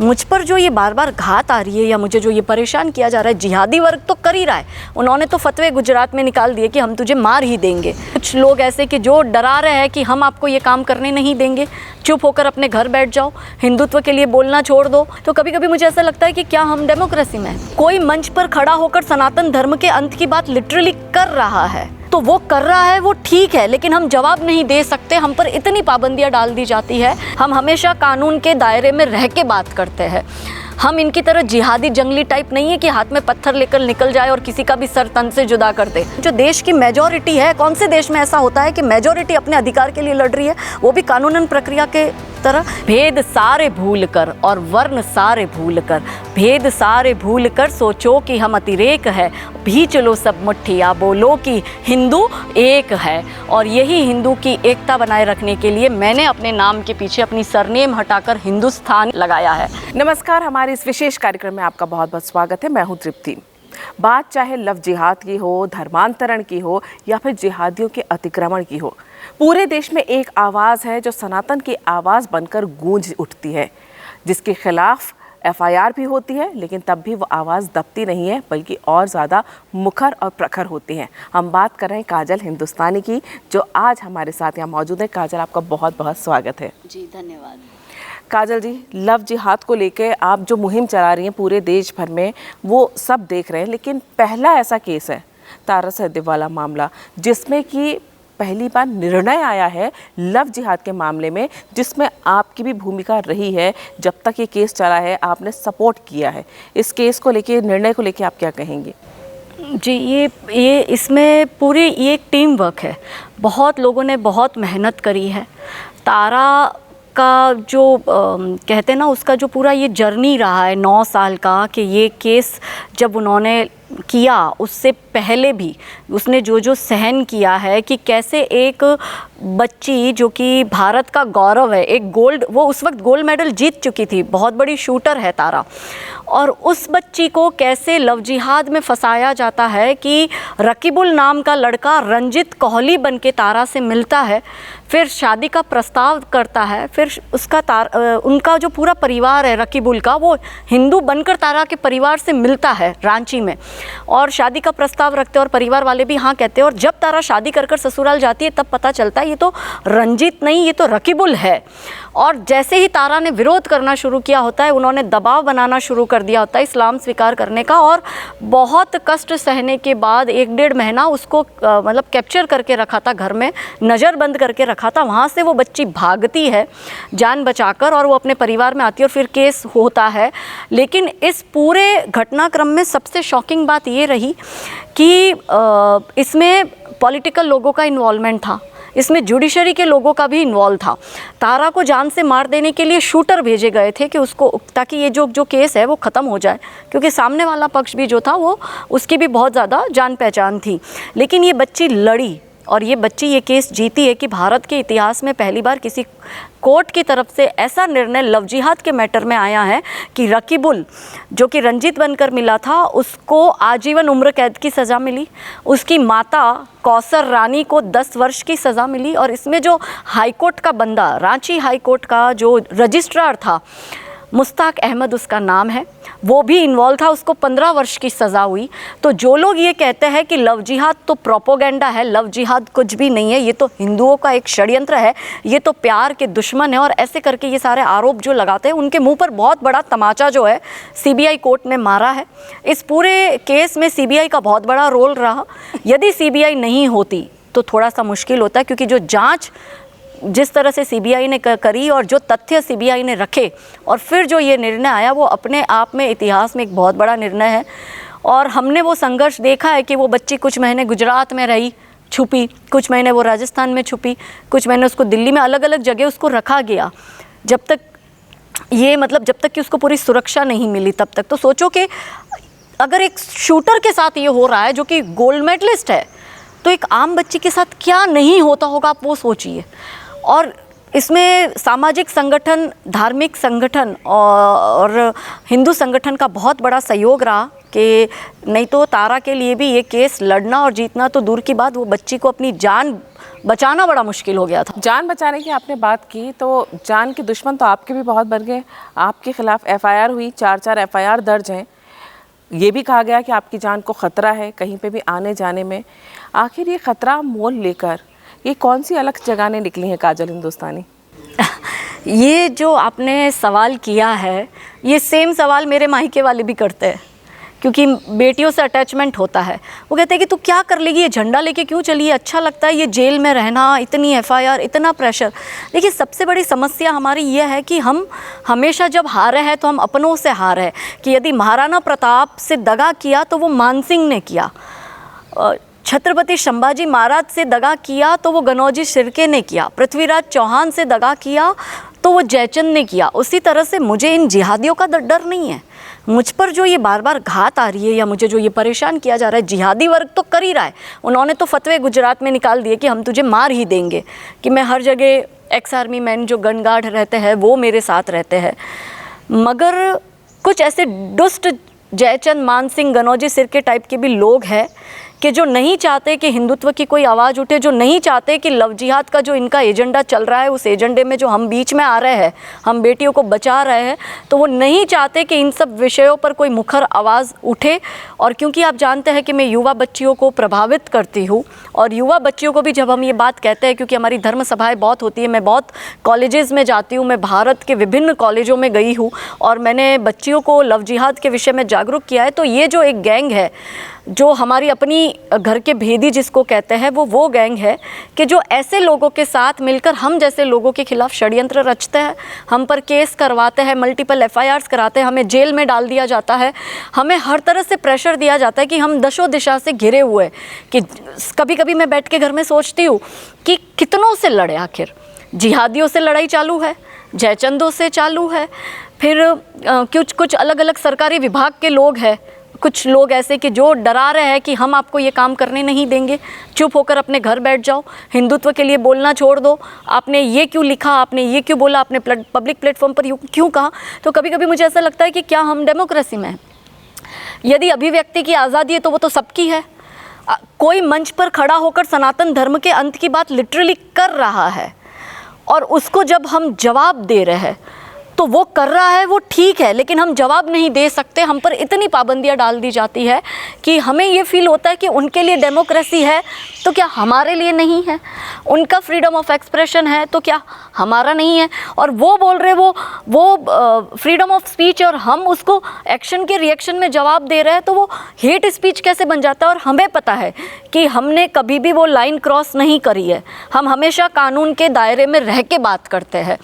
मुझ पर जो ये बार बार घात आ रही है या मुझे जो ये परेशान किया जा रहा है, जिहादी वर्ग तो कर ही रहा है। उन्होंने तो फतवे गुजरात में निकाल दिए कि हम तुझे मार ही देंगे। कुछ लोग ऐसे कि जो डरा रहे हैं कि हम आपको ये काम करने नहीं देंगे, चुप होकर अपने घर बैठ जाओ, हिंदुत्व के लिए बोलना छोड़ दो। तो कभी कभी मुझे ऐसा लगता है कि क्या हम डेमोक्रेसी में हैं? कोई मंच पर खड़ा होकर सनातन धर्म के अंत की बात लिटरली कर रहा है तो वो कर रहा है, वो ठीक है, लेकिन हम जवाब नहीं दे सकते। हम पर इतनी पाबंदियां डाल दी जाती है, हम हमेशा कानून के दायरे में रह के बात करते हैं। हम इनकी तरह जिहादी जंगली टाइप नहीं है कि हाथ में पत्थर लेकर निकल जाए और किसी का भी सर तन से जुदा कर दे। जो देश की मेजॉरिटी है, कौन से देश में ऐसा होता है कि मेजॉरिटी अपने अधिकार के लिए लड़ रही है, वो भी कानूनन प्रक्रिया के तरह? भेद सारे भूल कर और वर्ण सारे भूल कर, भेद सारे भूल कर सोचो कि हम अतिरेक है, भी चलो सब मुट्ठिया बोलो कि हिंदू एक है। और यही हिंदू की एकता बनाए रखने के लिए मैंने अपने नाम के पीछे अपनी सरनेम हटाकर हिंदुस्तान लगाया है। नमस्कार, हमारे इस विशेष कार्यक्रम में आपका बहुत बहुत स्वागत है। मैं हूँ तृप्ति। बात चाहे लव जिहाद की हो, धर्मांतरण की हो या फिर जिहादियों के अतिक्रमण की हो, पूरे देश में एक आवाज़ है जो सनातन की आवाज़ बनकर गूंज उठती है, जिसके खिलाफ FIR भी होती है, लेकिन तब भी वो आवाज़ दबती नहीं है, बल्कि और ज़्यादा मुखर और प्रखर होती हैं। हम बात कर रहे हैं काजल हिंदुस्तानी की, जो आज हमारे साथ यहाँ मौजूद है। काजल, आपका बहुत बहुत स्वागत है। जी धन्यवाद। काजल जी, लव जिहाद को लेकर आप जो मुहिम चला रही हैं पूरे देश भर में, वो सब देख रहे हैं, लेकिन पहला ऐसा केस है तारा सहदेव वाला मामला, जिसमें कि पहली बार निर्णय आया है लव जिहाद के मामले में, जिसमें आपकी भी भूमिका रही है। जब तक ये केस चला है आपने सपोर्ट किया है। इस केस को लेके, निर्णय को लेके आप क्या कहेंगे? जी, ये इसमें पूरी ये एक टीम वर्क है। बहुत लोगों ने बहुत मेहनत करी है। तारा का जो कहते हैं ना, उसका जो पूरा ये जर्नी रहा है 9 साल का, कि ये केस जब उन्होंने किया उससे पहले भी उसने जो जो सहन किया है, कि कैसे एक बच्ची जो कि भारत का गौरव है, एक गोल्ड, वो उस वक्त गोल्ड मेडल जीत चुकी थी, बहुत बड़ी शूटर है तारा, और उस बच्ची को कैसे लव जिहाद में फंसाया जाता है कि रकीबुल नाम का लड़का रंजित कोहली बन के तारा से मिलता है, फिर शादी का प्रस्ताव करता है, फिर उसका उनका जो पूरा परिवार है रकीबुल का, वो हिंदू बनकर तारा के परिवार से मिलता है रांची में, और शादी का प्रस्ताव रखते हैं और परिवार वाले भी हाँ कहते हैं। और जब तारा शादी कर कर ससुराल जाती है तब पता चलता है ये तो रंजित नहीं, ये तो रकीबुल है। और जैसे ही तारा ने विरोध करना शुरू किया होता है, उन्होंने दबाव बनाना शुरू कर दिया होता है इस्लाम स्वीकार करने का, और बहुत कष्ट सहने के बाद 1-1.5 महीना उसको मतलब कैप्चर करके रखा था, घर में नज़रबंद करके रखा था। वहाँ से वो बच्ची भागती है जान बचाकर और वो अपने परिवार में आती है और फिर केस होता है। लेकिन इस पूरे घटनाक्रम में सबसे शॉकिंग बात ये रही कि इसमें पॉलिटिकल लोगों का इन्वॉल्वमेंट था, इसमें जुडिशरी के लोगों का भी इन्वॉल्व था। तारा को जान से मार देने के लिए शूटर भेजे गए थे कि उसको, ताकि ये जो केस है वो ख़त्म हो जाए, क्योंकि सामने वाला पक्ष भी जो था वो, उसकी भी बहुत ज़्यादा जान पहचान थी। लेकिन ये बच्ची लड़ी और ये बच्ची ये केस जीती है कि भारत के इतिहास में पहली बार किसी कोर्ट की तरफ से ऐसा निर्णय लव जिहाद के मैटर में आया है कि रकीबुल जो कि रंजित बनकर मिला था, उसको आजीवन उम्र कैद की सज़ा मिली, उसकी माता कौसर रानी को 10 वर्ष की सज़ा मिली, और इसमें जो हाईकोर्ट का बंदा, रांची हाईकोर्ट का जो रजिस्ट्रार था, मुश्ताक अहमद उसका नाम है, वो भी इन्वॉल्व था, उसको 15 वर्ष की सज़ा हुई। तो जो लोग ये कहते हैं कि लव जिहाद तो प्रोपोगेंडा है, लव जिहाद कुछ भी नहीं है, ये तो हिंदुओं का एक षड्यंत्र है, ये तो प्यार के दुश्मन है, और ऐसे करके ये सारे आरोप जो लगाते हैं, उनके मुंह पर बहुत बड़ा तमाचा जो है CBI कोर्ट ने मारा है। इस पूरे केस में CBI का बहुत बड़ा रोल रहा। यदि CBI नहीं होती तो थोड़ा सा मुश्किल होता है, क्योंकि जो जाँच जिस तरह से CBI ने करी और जो तथ्य CBI ने रखे और फिर जो ये निर्णय आया, वो अपने आप में इतिहास में एक बहुत बड़ा निर्णय है। और हमने वो संघर्ष देखा है कि वो बच्ची कुछ महीने गुजरात में रही, छुपी, कुछ महीने वो राजस्थान में छुपी, कुछ महीने उसको दिल्ली में, अलग अलग जगह उसको रखा गया, जब तक ये मतलब जब तक कि उसको पूरी सुरक्षा नहीं मिली तब तक। तो सोचो कि अगर एक शूटर के साथ ये हो रहा है जो कि गोल्ड मेडलिस्ट है, तो एक आम बच्ची के साथ क्या नहीं होता होगा, आप वो सोचिए। और इसमें सामाजिक संगठन, धार्मिक संगठन और हिंदू संगठन का बहुत बड़ा सहयोग रहा कि नहीं तो तारा के लिए भी ये केस लड़ना और जीतना तो दूर की बात, वो बच्ची को अपनी जान बचाना बड़ा मुश्किल हो गया था। जान बचाने की आपने बात की, तो जान के दुश्मन तो आपके भी बहुत बढ़ गए। आपके खिलाफ एफआईआर हुई, 4 एफआईआर दर्ज हैं। ये भी कहा गया कि आपकी जान को ख़तरा है कहीं पे भी आने जाने में। आखिर ये ख़तरा मोल लेकर ये कौन सी अलग जगह निकली है काजल हिंदुस्तानी? ये जो आपने सवाल किया है, ये सेम सवाल मेरे मायके वाले भी करते हैं, क्योंकि बेटियों से अटैचमेंट होता है। वो कहते हैं कि तू क्या कर लेगी, ये झंडा लेके क्यों चली है, अच्छा लगता है ये जेल में रहना, इतनी एफआईआर, इतना प्रेशर। देखिए, सबसे बड़ी समस्या हमारी ये है कि हम हमेशा जब हारे हैं तो हम अपनों से हारे हैं। कि यदि महाराणा प्रताप से दगा किया तो वो मानसिंह ने किया, छत्रपति संभाजी महाराज से दगा किया तो वो गनौजी शिर्के ने किया, पृथ्वीराज चौहान से दगा किया तो वो जयचंद ने किया। उसी तरह से मुझे इन जिहादियों का डर नहीं है। मुझ पर जो ये बार बार घात आ रही है या मुझे जो ये परेशान किया जा रहा है, जिहादी वर्ग तो कर ही रहा है। उन्होंने तो फतवे गुजरात में निकाल दिए कि हम तुझे मार ही देंगे, कि मैं हर जगह एक्स आर्मी मैन जो गन गार्ड रहते हैं वो मेरे साथ रहते हैं। मगर कुछ ऐसे दुष्ट जयचंद, मानसिंह, गनौजी सिरके टाइप के भी लोग हैं कि जो नहीं चाहते कि हिंदुत्व की कोई आवाज़ उठे, जो नहीं चाहते कि लव जिहाद का जो इनका एजेंडा चल रहा है, उस एजेंडे में जो हम बीच में आ रहे हैं, हम बेटियों को बचा रहे हैं, तो वो नहीं चाहते कि इन सब विषयों पर कोई मुखर आवाज़ उठे। और क्योंकि आप जानते हैं कि मैं युवा बच्चियों को प्रभावित करती हूँ, और युवा बच्चियों को भी जब हम ये बात कहते हैं, क्योंकि हमारी धर्म सभाएँ बहुत होती है, मैं बहुत कॉलेजेस में जाती हूँ, मैं भारत के विभिन्न कॉलेजों में गई हूँ और मैंने बच्चियों को लव जिहाद के विषय में जागरूक किया है। तो ये जो एक गैंग है, जो हमारी अपनी घर के भेदी जिसको कहते हैं, वो गैंग है कि जो ऐसे लोगों के साथ मिलकर हम जैसे लोगों के खिलाफ षड्यंत्र रचते हैं, हम पर केस करवाते हैं, मल्टीपल एफआईआर्स कराते हैं, हमें जेल में डाल दिया जाता है, हमें हर तरह से प्रेशर दिया जाता है कि हम दशों दिशा से घिरे हुए हैं। कि कभी कभी मैं बैठ के घर में सोचती हूँ कि कितनों से लड़े, आखिर जिहादियों से लड़ाई चालू है, जयचंदों से चालू है, फिर कुछ अलग अलग सरकारी विभाग के लोग हैं, कुछ लोग ऐसे कि जो डरा रहे हैं कि हम आपको ये काम करने नहीं देंगे, चुप होकर अपने घर बैठ जाओ, हिंदुत्व के लिए बोलना छोड़ दो, आपने ये क्यों लिखा, आपने ये क्यों बोला, आपने पब्लिक प्लेटफॉर्म पर क्यों कहा। तो कभी कभी मुझे ऐसा लगता है कि क्या हम डेमोक्रेसी में हैं? यदि अभिव्यक्ति की आज़ादी है तो वो तो सबकी है। कोई मंच पर खड़ा होकर सनातन धर्म के अंत की बात लिटरली कर रहा है और उसको जब हम जवाब दे रहे हैं तो वो कर रहा है, वो ठीक है, लेकिन हम जवाब नहीं दे सकते। हम पर इतनी पाबंदियां डाल दी जाती है कि हमें ये फील होता है कि उनके लिए डेमोक्रेसी है तो क्या हमारे लिए नहीं है, उनका फ्रीडम ऑफ एक्सप्रेशन है तो क्या हमारा नहीं है। और वो बोल रहे वो फ्रीडम ऑफ स्पीच और हम उसको एक्शन के रिएक्शन में जवाब दे रहे हैं, तो वो हेट स्पीच कैसे बन जाता है। और हमें पता है कि हमने कभी भी वो लाइन क्रॉस नहीं करी है, हम हमेशा कानून के दायरे में रह के बात करते हैं।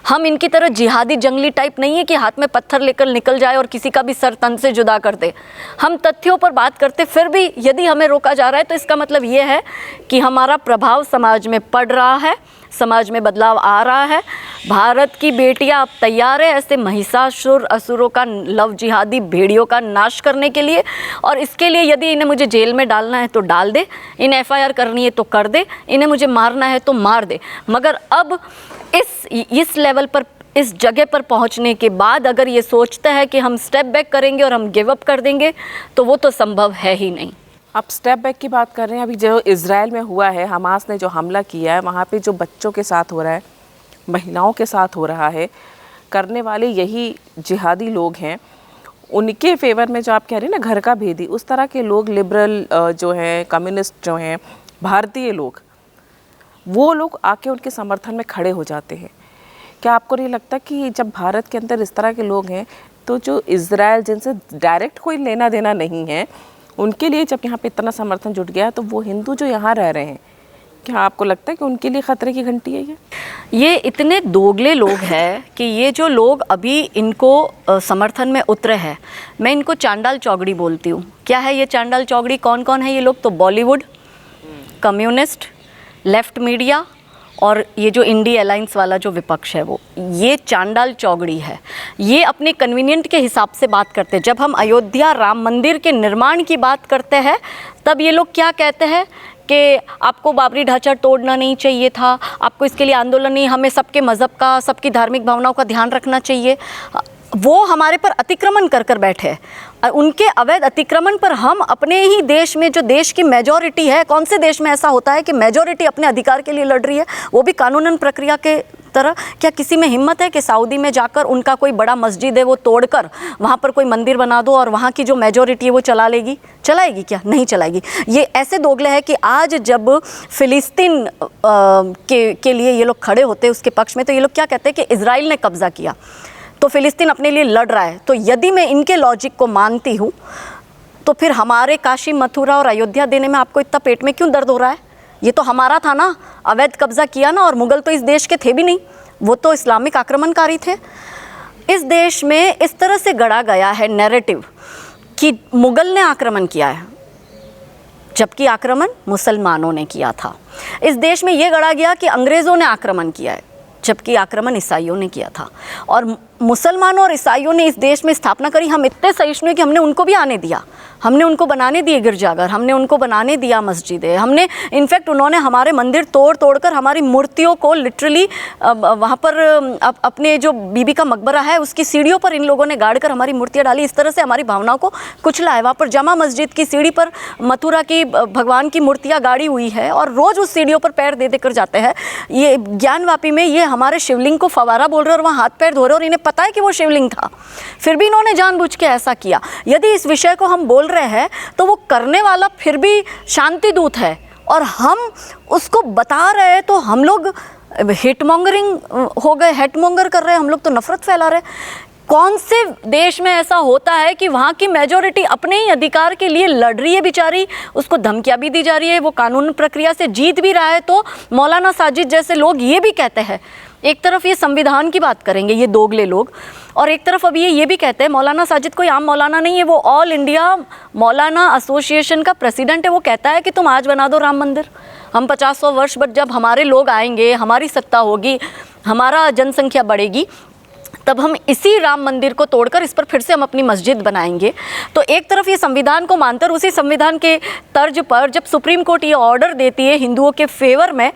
हम इनकी तरह जिहादी जंगली टाइप नहीं है कि हाथ में पत्थर लेकर निकल जाए और किसी का भी सर तन से जुदा कर दे। हम तथ्यों पर बात करते, फिर भी यदि हमें रोका जा रहा है तो इसका मतलब ये है कि हमारा प्रभाव समाज में पड़ रहा है, समाज में बदलाव आ रहा है। भारत की बेटियां अब तैयार है ऐसे महिषासुर असुरों का, लव जिहादी भेड़ियों का नाश करने के लिए। और इसके लिए यदि इन्हें मुझे जेल में डालना है तो डाल दे, इन्हें एफआईआर करनी है तो कर दे, इन्हें मुझे मारना है तो मार दे। मगर अब इस लेवल पर, इस जगह पर पहुंचने के बाद अगर ये सोचता है कि हम स्टेप बैक करेंगे और हम गिव अप कर देंगे तो वो तो संभव है ही नहीं। आप स्टेप बैक की बात कर रहे हैं। अभी जो इजराइल में हुआ है, हमास ने जो हमला किया है, वहाँ पे जो बच्चों के साथ हो रहा है, महिलाओं के साथ हो रहा है, करने वाले यही जिहादी लोग हैं। उनके फेवर में जो आप कह रहे हैं ना घर का भेदी, उस तरह के लोग, लिबरल जो हैं, कम्युनिस्ट जो हैं, भारतीय लोग, वो लोग आके उनके समर्थन में खड़े हो जाते हैं। क्या आपको नहीं लगता कि जब भारत के अंदर इस तरह के लोग हैं तो जो इजराइल जिनसे डायरेक्ट कोई लेना देना नहीं है, उनके लिए जब यहाँ पे इतना समर्थन जुट गया तो वो हिंदू जो यहाँ रह रहे हैं, क्या आपको लगता है कि उनके लिए खतरे की घंटी है ये इतने दोगले लोग हैं कि ये जो लोग अभी इनको समर्थन में उतरे हैं, मैं इनको चांडाल चौगड़ी बोलती हूँ। क्या है ये चांडाल चौगड़ी, कौन कौन है ये लोग? तो बॉलीवुड, कम्युनिस्ट, लेफ्ट मीडिया और ये जो इंडी अलायंस वाला जो विपक्ष है, वो ये चांडाल चौगड़ी है। ये अपने कन्वीनियंट के हिसाब से बात करते हैं। जब हम अयोध्या राम मंदिर के निर्माण की बात करते हैं तब ये लोग क्या कहते हैं कि आपको बाबरी ढांचा तोड़ना नहीं चाहिए था, आपको इसके लिए आंदोलन नहीं, हमें सबके मज़हब का, सबकी धार्मिक भावनाओं का ध्यान रखना चाहिए, वो हमारे पर अतिक्रमण कर कर बैठे हैं। उनके अवैध अतिक्रमण पर हम अपने ही देश में, जो देश की मेजॉरिटी है, कौन से देश में ऐसा होता है कि मेजॉरिटी अपने अधिकार के लिए लड़ रही है, वो भी कानूनन प्रक्रिया के तरह? क्या किसी में हिम्मत है कि सऊदी में जाकर उनका कोई बड़ा मस्जिद है वो तोड़कर वहाँ पर कोई मंदिर बना दो और वहाँ की जो मेजॉरिटी है वो चलाएगी? क्या? नहीं चलाएगी। ये ऐसे दोगले हैं कि आज जब फ़िलिस्तीन के लिए ये लोग खड़े होते हैं उसके पक्ष में, तो ये लोग क्या कहते हैं कि इजराइल ने कब्ज़ा किया तो फ़िलिस्तीन अपने लिए लड़ रहा है। तो यदि मैं इनके लॉजिक को मानती हूँ तो फिर हमारे काशी, मथुरा और अयोध्या देने में आपको इतना पेट में क्यों दर्द हो रहा है? ये तो हमारा था ना, अवैध कब्ज़ा किया ना, और मुग़ल तो इस देश के थे भी नहीं, वो तो इस्लामिक आक्रमणकारी थे। इस देश में इस तरह से गढ़ा गया है नैरेटिव कि मुग़ल ने आक्रमण किया है, जबकि आक्रमण मुसलमानों ने किया था। इस देश में ये गढ़ा गया कि अंग्रेज़ों ने आक्रमण किया है, जबकि आक्रमण ईसाइयों ने किया था। और मुसलमानों और ईसाइयों ने इस देश में स्थापना करी। हम इतने सहिष्णु कि हमने उनको भी आने दिया, हमने उनको बनाने दिए गिरजाघर, हमने उनको बनाने दिया मस्जिदें, हमने इनफैक्ट उन्होंने हमारे मंदिर तोड़ कर हमारी मूर्तियों को लिटरली वहाँ पर अपने जो बीबी का मकबरा है उसकी सीढ़ियों पर इन लोगों ने गाड़ कर हमारी मूर्तियाँ डाली। इस तरह से हमारी भावनाओं को कुचला है। वहाँ पर जमा मस्जिद की सीढ़ी पर मथुरा की भगवान की मूर्तियाँ गाड़ी हुई है और रोज़ उस सीढ़ियों पर पैर दे देकर जाते हैं। ये ज्ञानवापी में ये हमारे शिवलिंग को फवारा बोल रहे और वहाँ हाथ पैर धो रहे और इन्हें पता है कि वो शिवलिंग था, फिर भी इन्होंने जानबूझ के ऐसा किया। यदि इस विषय को हम बोल रहे हैं तो वो करने वाला फिर भी शांति दूत है और हम उसको बता रहे हैं तो हम लोग हेटमॉन्गरिंग हो गए, हेटमॉन्गर कर रहे हैं, हम लोग तो नफरत फैला रहे हैं। कौन से देश में ऐसा होता है कि वहाँ की मेजॉरिटी अपने ही अधिकार के लिए लड़ रही है बेचारी, उसको धमकियाँ भी दी जा रही है, वो कानून प्रक्रिया से जीत भी रहा है। तो मौलाना साजिद जैसे लोग ये भी कहते हैं, एक तरफ ये संविधान की बात करेंगे ये दोगले लोग, और एक तरफ अभी ये भी कहते हैं, मौलाना साजिद कोई आम मौलाना नहीं है, वो ऑल इंडिया मौलाना एसोसिएशन का प्रेसिडेंट है। वो कहता है कि तुम आज बना दो राम मंदिर, हम 50-100 वर्ष बाद जब हमारे लोग आएंगे, हमारी सत्ता होगी, हमारा जनसंख्या बढ़ेगी, तब हम इसी राम मंदिर को तोड़कर इस पर फिर से हम अपनी मस्जिद बनाएंगे। तो एक तरफ ये संविधान को मानकर उसी संविधान के तर्ज पर जब सुप्रीम कोर्ट ये ऑर्डर देती है हिंदुओं के फेवर में,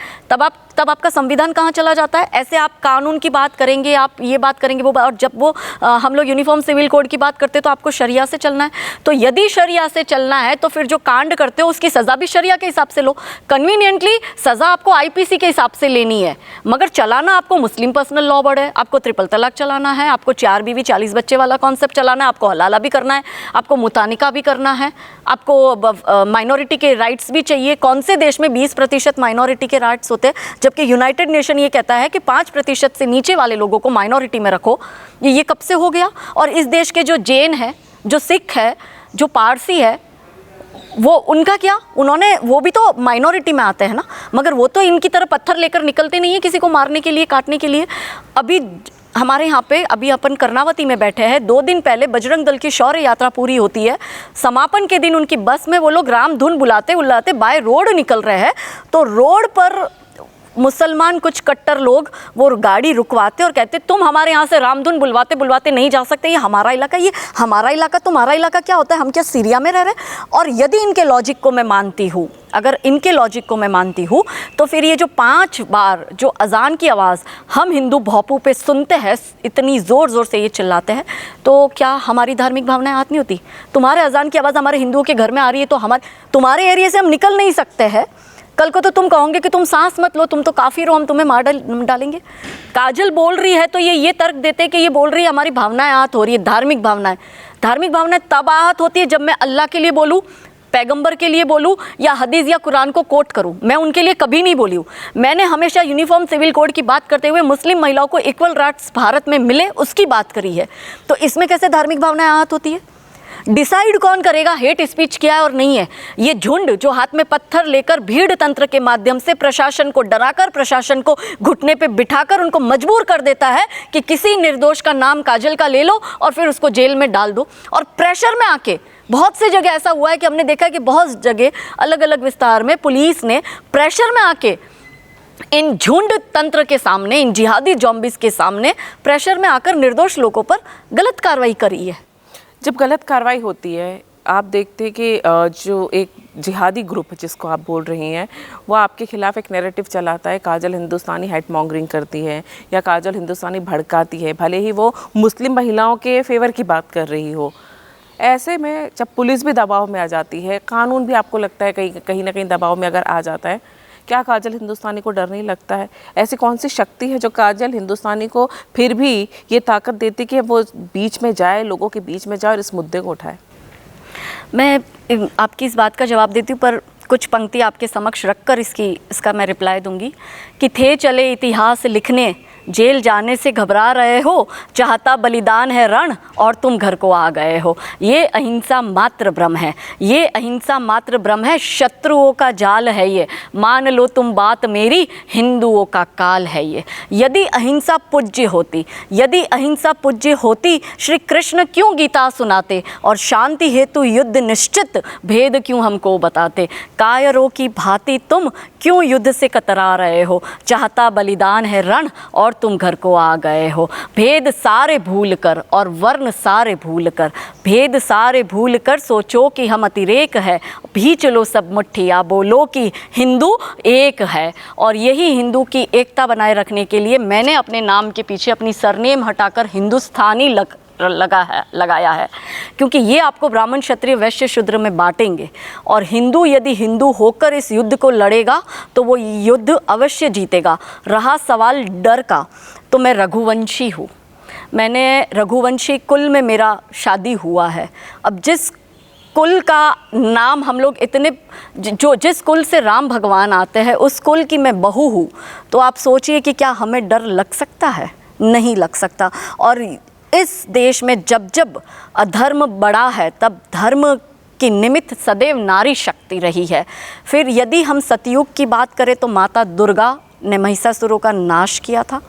तब आपका संविधान कहाँ चला जाता है? ऐसे आप कानून की बात करेंगे, आप ये बात करेंगे वो बात, और जब वो हम लोग यूनिफॉर्म सिविल कोड की बात करते हैं तो आपको शरिया से चलना है। तो यदि शरिया से चलना है तो फिर जो कांड करते हो उसकी सज़ा भी शरिया के हिसाब से लो। कन्वीनियंटली सज़ा आपको आईपीसी के हिसाब से लेनी है, मगर चलाना आपको मुस्लिम पर्सनल लॉ बढ़ है, आपको ट्रिपल तलाक चलाना है, आपको 4 बीवी 40 बच्चे वाला कॉन्सेप्ट चलाना है, आपको हलाला भी करना है, आपको मुतानिका भी करना है, आपको माइनॉरिटी के राइट्स भी चाहिए। कौन से देश में 20% माइनॉरिटी के राइट्स होते हैं, जबकि यूनाइटेड नेशन ये कहता है कि 5% से नीचे वाले लोगों को माइनॉरिटी में रखो। ये कब से हो गया? और इस देश के जो जैन है, जो सिख है, जो पारसी है, वो उनका क्या? उन्होंने, वो भी तो माइनॉरिटी में आते हैं ना, मगर वो तो इनकी तरह पत्थर लेकर निकलते नहीं है किसी को मारने के लिए, काटने के लिए। अभी हमारे यहाँ पे अभी अपन कर्णावती में बैठे हैं, 2 दिन पहले बजरंग दल की शौर्य यात्रा पूरी होती है। समापन के दिन उनकी बस में वो लोग राम धुन बुलाते बुलाते बाय रोड निकल रहे हैं, तो रोड पर मुसलमान कुछ कट्टर लोग वो गाड़ी रुकवाते और कहते तुम हमारे यहाँ से रामधुन बुलवाते बुलवाते नहीं जा सकते, ये हमारा इलाका, ये हमारा इलाका, तुम्हारा इलाका क्या होता है? हम क्या सीरिया में रह रहे हैं? और यदि इनके लॉजिक को मैं मानती हूँ, अगर इनके लॉजिक को मैं मानती हूँ, तो फिर ये जो 5 बार जो अजान की आवाज़ हम हिंदू भोपू पे सुनते हैं, इतनी ज़ोर ज़ोर से ये चिल्लाते हैं, तो क्या हमारी धार्मिक भावनाएं हाथ नहीं होती? तुम्हारे अजान की आवाज़ हमारे हिंदुओं के घर में आ रही है तो तुम्हारे एरिया से हम निकल नहीं सकते हैं। कल को तो तुम कहोगे कि तुम सांस मत लो, तुम तो काफिर हो, हम तुम्हें मार डालेंगे। काजल बोल रही है तो ये तर्क देते कि ये बोल रही है हमारी भावनाएं आहत हो रही है, धार्मिक भावनाएं। धार्मिक भावनाएं तब आहत होती है जब मैं अल्लाह के लिए बोलूँ, पैगंबर के लिए बोलूँ या हदीस या कुरान को कोट करूँ। मैं उनके लिए कभी नहीं बोली हूँ। मैंने हमेशा यूनिफॉर्म सिविल कोड की बात करते हुए मुस्लिम महिलाओं को इक्वल राइट्स भारत में मिले उसकी बात करी है। तो इसमें कैसे धार्मिक भावनाएं आहत होती है? डिसाइड कौन करेगा हेट स्पीच क्या है और नहीं है? ये झुंड जो हाथ में पत्थर लेकर भीड़ तंत्र के माध्यम से प्रशासन को डराकर, प्रशासन को घुटने पे बिठाकर उनको मजबूर कर देता है कि किसी निर्दोष का नाम काजल का ले लो और फिर उसको जेल में डाल दो। और प्रेशर में आके बहुत से जगह ऐसा हुआ है कि हमने देखा है कि बहुत जगह अलग अलग विस्तार में पुलिस ने प्रेशर में आके इन झुंड तंत्र के सामने, इन जिहादी जॉम्बिस के सामने प्रेशर में आकर निर्दोष लोगों पर गलत कार्रवाई करी है। जब गलत कार्रवाई होती है आप देखते हैं कि जो एक जिहादी ग्रुप है जिसको आप बोल रही हैं, वो आपके खिलाफ एक नैरेटिव चलाता है, काजल हिंदुस्तानी हेट मॉन्गरिंग करती है या काजल हिंदुस्तानी भड़काती है, भले ही वो मुस्लिम महिलाओं के फेवर की बात कर रही हो। ऐसे में जब पुलिस भी दबाव में आ जाती है, कानून भी आपको लगता है कहीं ना कहीं दबाव में अगर आ जाता है, क्या काजल हिंदुस्तानी को डर नहीं लगता है? ऐसी कौन सी शक्ति है जो काजल हिंदुस्तानी को फिर भी ये ताकत देती कि वो बीच में जाए, लोगों के बीच में जाए और इस मुद्दे को उठाए? मैं आपकी इस बात का जवाब देती हूँ, पर कुछ पंक्ति आपके समक्ष रखकर इसका मैं रिप्लाई दूंगी कि थे चले इतिहास लिखने, जेल जाने से घबरा रहे हो, चाहता बलिदान है रण और तुम घर को आ गए हो। ये अहिंसा मात्र भ्रम है, ये अहिंसा मात्र भ्रम है, शत्रुओं का जाल है ये, मान लो तुम बात मेरी, हिंदुओं का काल है ये। यदि अहिंसा पूज्य होती, यदि अहिंसा पूज्य होती, श्री कृष्ण क्यों गीता सुनाते और शांति हेतु युद्ध निश्चित भेद क्यों हमको बताते? कायरों की भांति तुम क्यों युद्ध से कतरा रहे हो, चाहता बलिदान है रण और तुम घर को आ गए हो। भेद सारे भूल कर और वर्ण सारे भूल कर, भेद सारे भूल कर सोचो कि हम अतिरेक है, भी चलो सब मुट्ठिया बोलो कि हिंदू एक है। और यही हिंदू की एकता बनाए रखने के लिए मैंने अपने नाम के पीछे अपनी सरनेम हटाकर हिंदुस्तानी लगाया है, क्योंकि ये आपको ब्राह्मण क्षत्रिय वैश्य शूद्र में बांटेंगे। और हिंदू यदि हिंदू होकर इस युद्ध को लड़ेगा तो वो युद्ध अवश्य जीतेगा। रहा सवाल डर का, तो मैं रघुवंशी हूँ, मैंने रघुवंशी कुल में मेरा शादी हुआ है। अब जिस कुल का नाम हम लोग इतने जिस कुल से राम भगवान आते हैं उस कुल की मैं बहू हूँ, तो आप सोचिए कि क्या हमें डर लग सकता है? नहीं लग सकता। और इस देश में जब जब अधर्म बढ़ा है तब धर्म की निमित्त सदैव नारी शक्ति रही है। फिर यदि हम सतयुग की बात करें तो माता दुर्गा ने महिषासुरों का नाश किया था।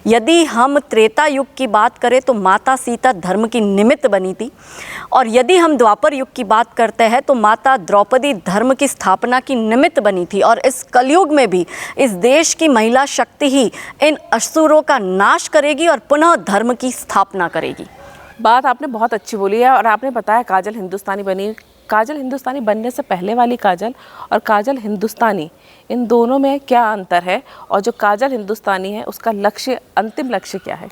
यदि हम त्रेता युग की बात करें तो माता सीता धर्म की निमित्त बनी थी। और यदि हम द्वापर युग की बात करते हैं तो माता द्रौपदी धर्म की स्थापना की निमित्त बनी थी। और इस कलयुग में भी इस देश की महिला शक्ति ही इन असुरों का नाश करेगी और पुनः धर्म की स्थापना करेगी। बात आपने बहुत अच्छी बोली है। और आपने बताया काजल हिंदुस्तानी बनी, काजल हिंदुस्तानी बनने से पहले वाली काजल और काजल हिंदुस्तानी, इन दोनों में क्या अंतर है? और जो काजल हिंदुस्तानी है उसका लक्ष्य, अंतिम लक्ष्य क्या है?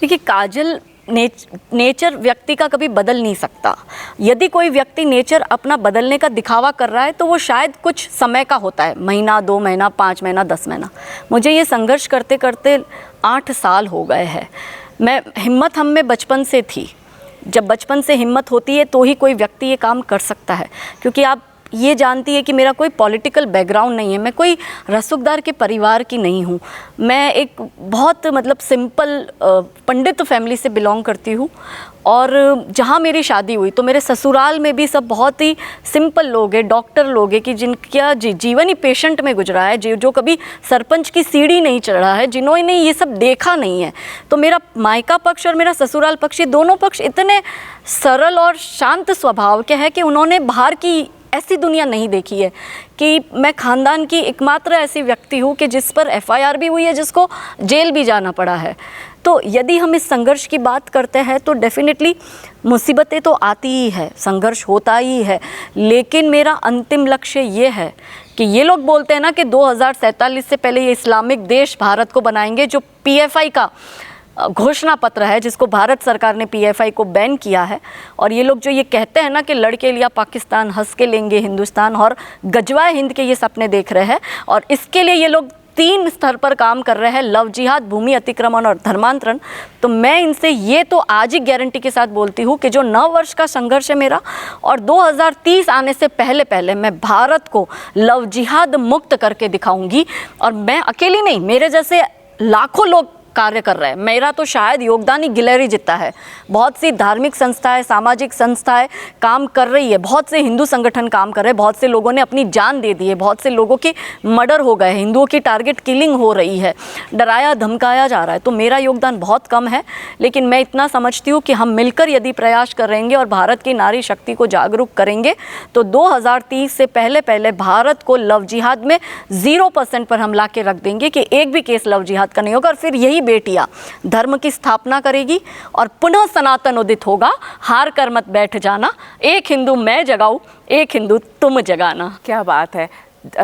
देखिए, काजल नेचर व्यक्ति का कभी बदल नहीं सकता। यदि कोई व्यक्ति नेचर अपना बदलने का दिखावा कर रहा है तो वो शायद कुछ समय का होता है, महीना, 2 महीना, 5 महीना, 10 महीना। मुझे ये संघर्ष करते करते 8 साल हो गए हैं। हिम्मत हम में बचपन से थी। जब बचपन से हिम्मत होती है तो ही कोई व्यक्ति ये काम कर सकता है। क्योंकि आप ये जानती है कि मेरा कोई पॉलिटिकल बैकग्राउंड नहीं है, मैं कोई रसूखदार के परिवार की नहीं हूँ। मैं एक बहुत सिंपल पंडित फैमिली से बिलोंग करती हूँ। और जहाँ मेरी शादी हुई तो मेरे ससुराल में भी सब बहुत ही सिंपल लोग हैं, डॉक्टर लोग हैं कि जिनका जीवन ही पेशेंट में गुजरा है, जो कभी सरपंच की सीढ़ी नहीं चढ़ा है, जिन्होंने ये सब देखा नहीं है। तो मेरा मायका पक्ष और मेरा ससुराल पक्ष, ये दोनों पक्ष इतने सरल और शांत स्वभाव के हैं कि उन्होंने बाहर की ऐसी दुनिया नहीं देखी है। कि मैं ख़ानदान की एकमात्र ऐसी व्यक्ति हूँ कि जिस पर FIR भी हुई है, जिसको जेल भी जाना पड़ा है। तो यदि हम इस संघर्ष की बात करते हैं तो डेफिनेटली मुसीबतें तो आती ही है, संघर्ष होता ही है। लेकिन मेरा अंतिम लक्ष्य ये है कि ये लोग बोलते हैं ना कि 2047 से पहले ये इस्लामिक देश भारत को बनाएंगे, जो PFI का घोषणा पत्र है, जिसको भारत सरकार ने PFI को बैन किया है। और ये लोग जो ये कहते हैं ना कि लड़के लिया पाकिस्तान, हंस के लेंगे हिंदुस्तान और गजवाए हिंद के ये सपने देख रहे हैं। और इसके लिए ये लोग 3 स्तर पर काम कर रहे हैं, लव जिहाद, भूमि अतिक्रमण और धर्मांतरण। तो मैं इनसे ये तो आज ही गारंटी के साथ बोलती हूँ कि जो 9 वर्ष का संघर्ष है मेरा, और 2030 आने से पहले पहले मैं भारत को लव जिहाद मुक्त करके दिखाऊंगी। और मैं अकेली नहीं, मेरे जैसे लाखों लोग कार्य कर रहे हैं। मेरा तो शायद योगदान ही गिलहरी जितना है। बहुत सी धार्मिक संस्थाएं, सामाजिक संस्थाएं काम कर रही है, बहुत से हिंदू संगठन काम कर रहे हैं, बहुत से लोगों ने अपनी जान दे दी है, बहुत से लोगों के मर्डर हो गए, हिंदुओं की टारगेट किलिंग हो रही है, डराया धमकाया जा रहा है। तो मेरा योगदान बहुत कम है, लेकिन मैं इतना समझती हूँ कि हम मिलकर यदि प्रयास करेंगे और भारत की नारी शक्ति को जागरूक करेंगे तो 2030 से पहले पहले भारत को लव जिहाद में 0% पर हम ला के रख देंगे कि एक भी केस लव जिहाद का नहीं होगा। और फिर यही ही बेटियां धर्म की स्थापना करेगी और पुनः सनातन उदित होगा। हार कर मत बैठ जाना, एक हिंदू मैं जगाऊं, एक हिंदू तुम जगाना। क्या बात है।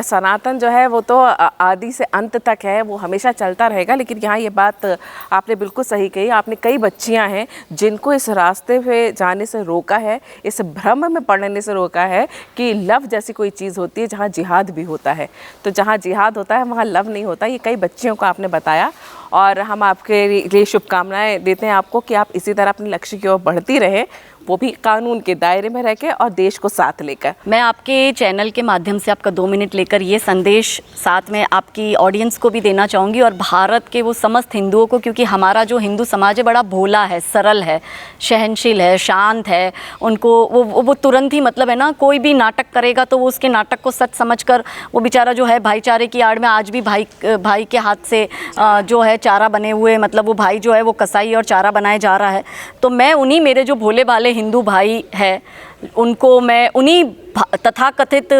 सनातन जो है वो तो आदि से अंत तक है, वो हमेशा चलता रहेगा। लेकिन यहाँ ये बात आपने बिल्कुल सही कही। आपने कई बच्चियाँ हैं जिनको इस रास्ते पे जाने से रोका है, इस भ्रम में पड़ने से रोका है कि लव जैसी कोई चीज़ होती है जहाँ जिहाद भी होता है। तो जहाँ जिहाद होता है वहाँ लव नहीं होता। ये कई बच्चियों को आपने बताया और हम आपके लिए शुभकामनाएं देते हैं आपको कि आप इसी तरह अपने लक्ष्य की ओर बढ़ती रहे, वो भी कानून के दायरे में रह के और देश को साथ लेकर। मैं आपके चैनल के माध्यम से आपका 2 मिनट लेकर ये संदेश साथ में आपकी ऑडियंस को भी देना चाहूँगी और भारत के वो समस्त हिंदुओं को, क्योंकि हमारा जो हिंदू समाज है बड़ा भोला है, सरल है, सहनशील है, शांत है। उनको वो तुरंत ही मतलब है ना, कोई भी नाटक करेगा तो वो उसके नाटक को सच समझकर वो बेचारा जो है भाईचारे की आड़ में आज भी भाई के हाथ से जो है चारा बने हुए, मतलब वो भाई जो है वो कसाई और चारा बनाए जा रहा है। तो मैं उन्हीं मेरे जो भोले भाले हिंदू भाई है उनको मैं उन्हीं तथाकथित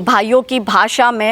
भाइयों की भाषा में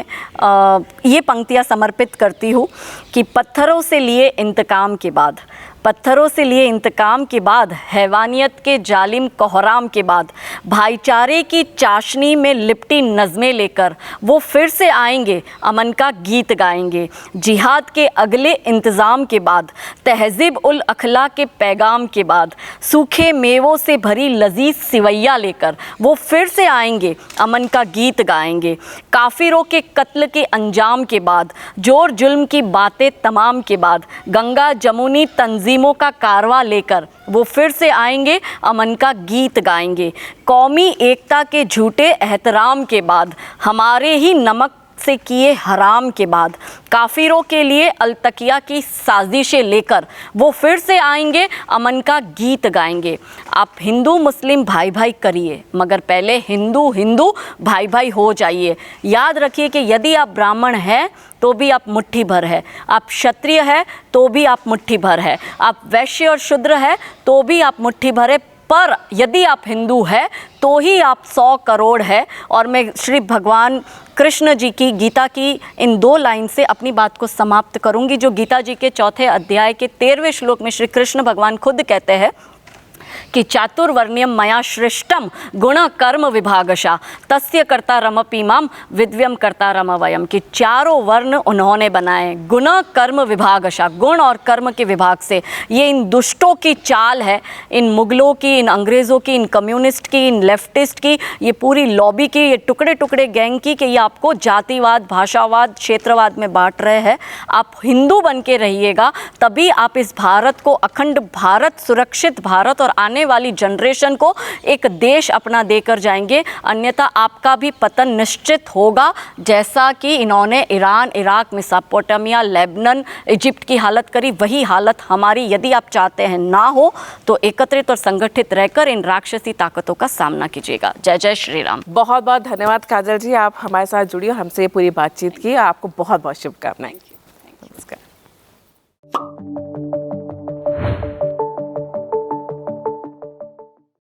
ये पंक्तियाँ समर्पित करती हूँ कि पत्थरों से लिए इंतकाम के बाद, पत्थरों से लिए इंतकाम के बाद, हैवानियत के जालिम कोहराम के बाद, भाईचारे की चाशनी में लिपटी नज़में लेकर वो फिर से आएंगे, अमन का गीत गाएंगे। जिहाद के अगले इंतज़ाम के बाद, तहज़ीब उल अखला के पैगाम के बाद, सूखे मेवों से भरी लजीज सिवैया लेकर वो फिर से आएंगे, अमन का गीत गाएंगे। काफिरों के कत्ल के अंजाम के बाद, जोर जुल्म की बातें तमाम के बाद, गंगा जमुनी तंजीमों का कारवां लेकर वो फिर से आएंगे, अमन का गीत गाएंगे। कौमी एकता के झूठे एहतराम के बाद, हमारे ही नमक से किए हराम के बाद, काफिरों के लिए अलतकिया की साजिशें लेकर वो फिर से आएंगे, अमन का गीत गाएंगे। आप हिंदू मुस्लिम भाई भाई करिए, मगर पहले हिंदू हिंदू भाई भाई हो जाइए। याद रखिए कि यदि आप ब्राह्मण हैं तो भी आप मुट्ठी भर है, आप क्षत्रिय है तो भी आप मुट्ठी भर है, आप वैश्य और शूद्र है तो भी आप मुट्ठी भर है, पर यदि आप हिंदू है तो ही आप 100 करोड़ है। और मैं श्री भगवान कृष्ण जी की गीता की इन 2 लाइन से अपनी बात को समाप्त करूंगी, जो गीता जी के 4थे अध्याय के 13वें श्लोक में श्री कृष्ण भगवान खुद कहते हैं कि चातुर्वर्ण्यम मया सृष्टम गुण कर्म विभागशा तस्य कर्ता रमपि माम विद्व्यम कर्ता रमवयम, कि चारों वर्ण उन्होंने बनाए गुण कर्म विभागशा, गुण और कर्म के विभाग से। ये इन दुष्टों की चाल है, इन मुगलों की, इन अंग्रेज़ों की, इन कम्युनिस्ट की, इन लेफ्टिस्ट की, ये पूरी लॉबी की, ये टुकड़े टुकड़े गैंग की, कि ये आपको जातिवाद, भाषावाद, क्षेत्रवाद में बांट रहे हैं। आप हिंदू बन के रहिएगा, तभी आप इस भारत को, अखंड भारत, सुरक्षित भारत और आने वाली जनरेशन को एक देश अपना देकर जाएंगे। अन्यथा आपका भी पतन निश्चित होगा, जैसा कि इन्होंने Iran, Iraq, Mesopotamia, Lebanon, Egypt की हालत करी, वही हालत हमारी यदि आप चाहते हैं ना हो तो एकत्रित और संगठित रहकर इन राक्षसी ताकतों का सामना कीजिएगा। जय जय श्री राम। बहुत बहुत धन्यवाद काजल जी, आप हमारे साथ जुड़ी और हमसे ये पूरी बातचीत की। आपको बहुत बहुत शुभकामनाएं।